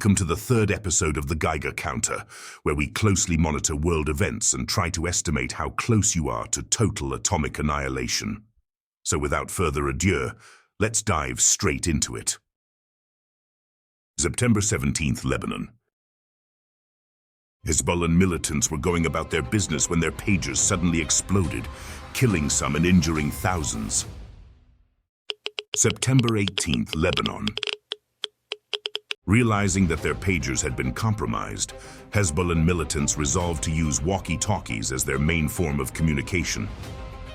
Welcome to the third episode of the Geiger counter, where we closely monitor world events and try to estimate how close you are to total atomic annihilation. So without further ado, let's dive straight into it. September 17th, Lebanon. Hezbollah militants were going about their business when their pagers suddenly exploded, killing some and injuring thousands. September 18th, Lebanon. Realizing that their pagers had been compromised, Hezbollah militants resolved to use walkie-talkies as their main form of communication.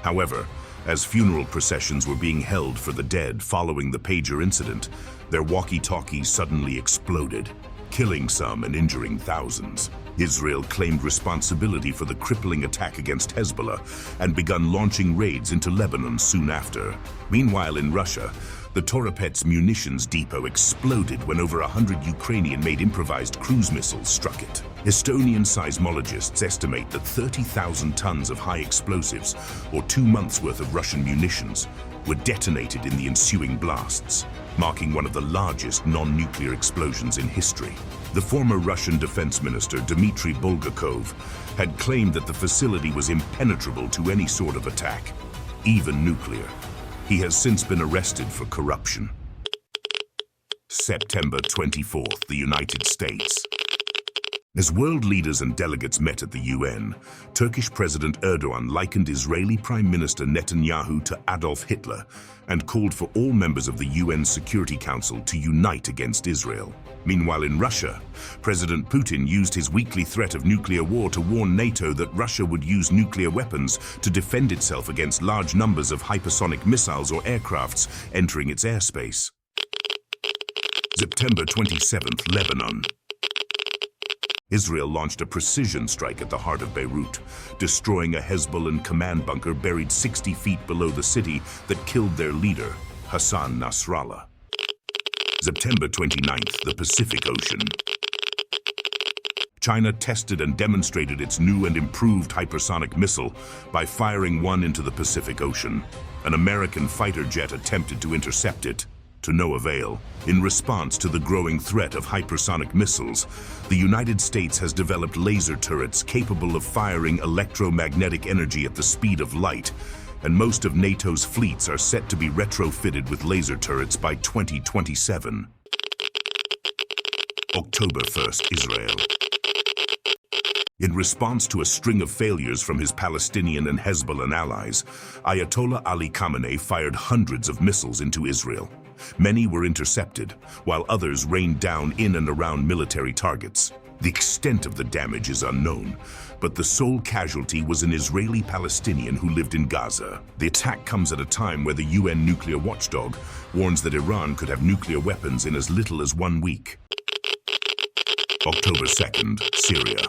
However, as funeral processions were being held for the dead following the pager incident, their walkie-talkies suddenly exploded, killing some and injuring thousands. Israel claimed responsibility for the crippling attack against Hezbollah and begun launching raids into Lebanon soon after. Meanwhile, in Russia, the Toropets munitions depot exploded when over 100 Ukrainian-made improvised cruise missiles struck it. Estonian seismologists estimate that 30,000 tons of high explosives, or 2 months' worth of Russian munitions, were detonated in the ensuing blasts, marking one of the largest non-nuclear explosions in history. The former Russian defense minister Dmitry Bulgakov had claimed that the facility was impenetrable to any sort of attack, even nuclear. He has since been arrested for corruption. September 24th, the United States. As world leaders and delegates met at the UN, Turkish President Erdogan likened Israeli Prime Minister Netanyahu to Adolf Hitler and called for all members of the UN Security Council to unite against Israel. Meanwhile, in Russia, President Putin used his weekly threat of nuclear war to warn NATO that Russia would use nuclear weapons to defend itself against large numbers of hypersonic missiles or aircrafts entering its airspace. September 27th, Lebanon. Israel launched a precision strike at the heart of Beirut, destroying a Hezbollah command bunker buried 60 feet below the city that killed their leader, Hassan Nasrallah. September 29th, the Pacific Ocean. China tested and demonstrated its new and improved hypersonic missile by firing one into the Pacific Ocean. An American fighter jet attempted to intercept it, to no avail. In response to the growing threat of hypersonic missiles, the United States has developed laser turrets capable of firing electromagnetic energy at the speed of light, and most of NATO's fleets are set to be retrofitted with laser turrets by 2027. October 1st, Israel. In response to a string of failures from his Palestinian and Hezbollah allies, Ayatollah Ali Khamenei fired hundreds of missiles into Israel. Many were intercepted, while others rained down in and around military targets. The extent of the damage is unknown, but the sole casualty was an Israeli Palestinian who lived in Gaza. The attack comes at a time where the UN nuclear watchdog warns that Iran could have nuclear weapons in as little as 1 week. October 2nd, Syria.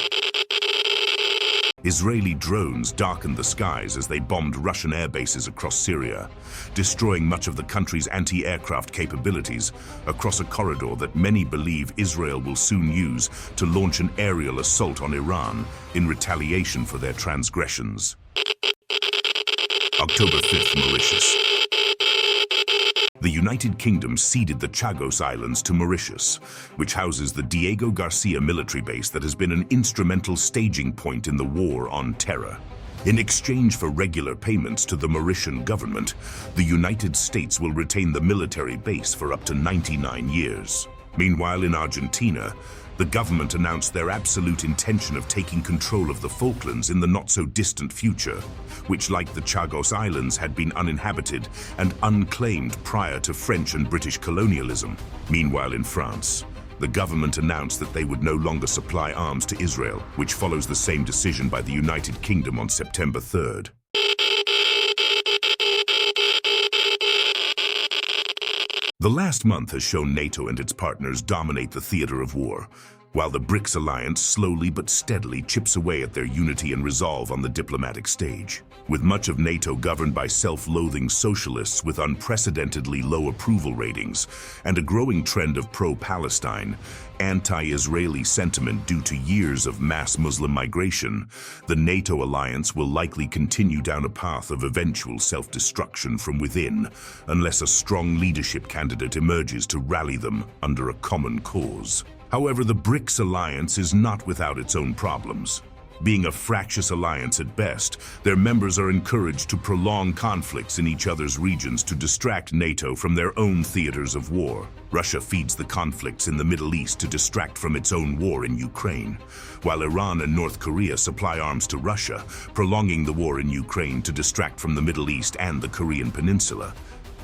Israeli drones darkened the skies as they bombed Russian air bases across Syria, destroying much of the country's anti-aircraft capabilities across a corridor that many believe Israel will soon use to launch an aerial assault on Iran in retaliation for their transgressions. October 5th, Mauritius. The United Kingdom ceded the Chagos Islands to Mauritius, which houses the Diego Garcia military base that has been an instrumental staging point in the war on terror. In exchange for regular payments to the Mauritian government, the United States will retain the military base for up to 99 years. Meanwhile, in Argentina, the government announced their absolute intention of taking control of the Falklands in the not-so-distant future, which, like the Chagos Islands, had been uninhabited and unclaimed prior to French and British colonialism. Meanwhile, in France, the government announced that they would no longer supply arms to Israel, which follows the same decision by the United Kingdom on September 3rd. The last month has shown NATO and its partners dominate the theater of war, while the BRICS alliance slowly but steadily chips away at their unity and resolve on the diplomatic stage. With much of NATO governed by self-loathing socialists with unprecedentedly low approval ratings and a growing trend of pro-Palestine, anti-Israeli sentiment due to years of mass Muslim migration, the NATO alliance will likely continue down a path of eventual self-destruction from within, unless a strong leadership candidate emerges to rally them under a common cause. However, the BRICS alliance is not without its own problems. Being a fractious alliance at best, their members are encouraged to prolong conflicts in each other's regions to distract NATO from their own theaters of war. Russia feeds the conflicts in the Middle East to distract from its own war in Ukraine, while Iran and North Korea supply arms to Russia, prolonging the war in Ukraine to distract from the Middle East and the Korean Peninsula.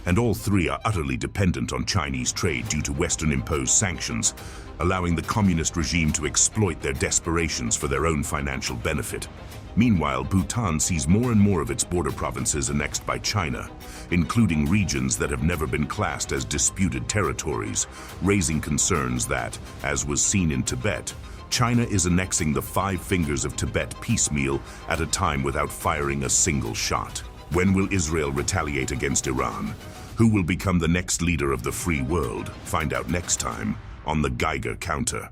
And all three are utterly dependent on Chinese trade due to Western-imposed sanctions, allowing the communist regime to exploit their desperations for their own financial benefit. Meanwhile, Bhutan sees more and more of its border provinces annexed by China, including regions that have never been classed as disputed territories, raising concerns that, as was seen in Tibet, China is annexing the 5 fingers of Tibet piecemeal at a time without firing a single shot. When will Israel retaliate against Iran? Who will become the next leader of the free world? Find out next time on the Geiger Counter.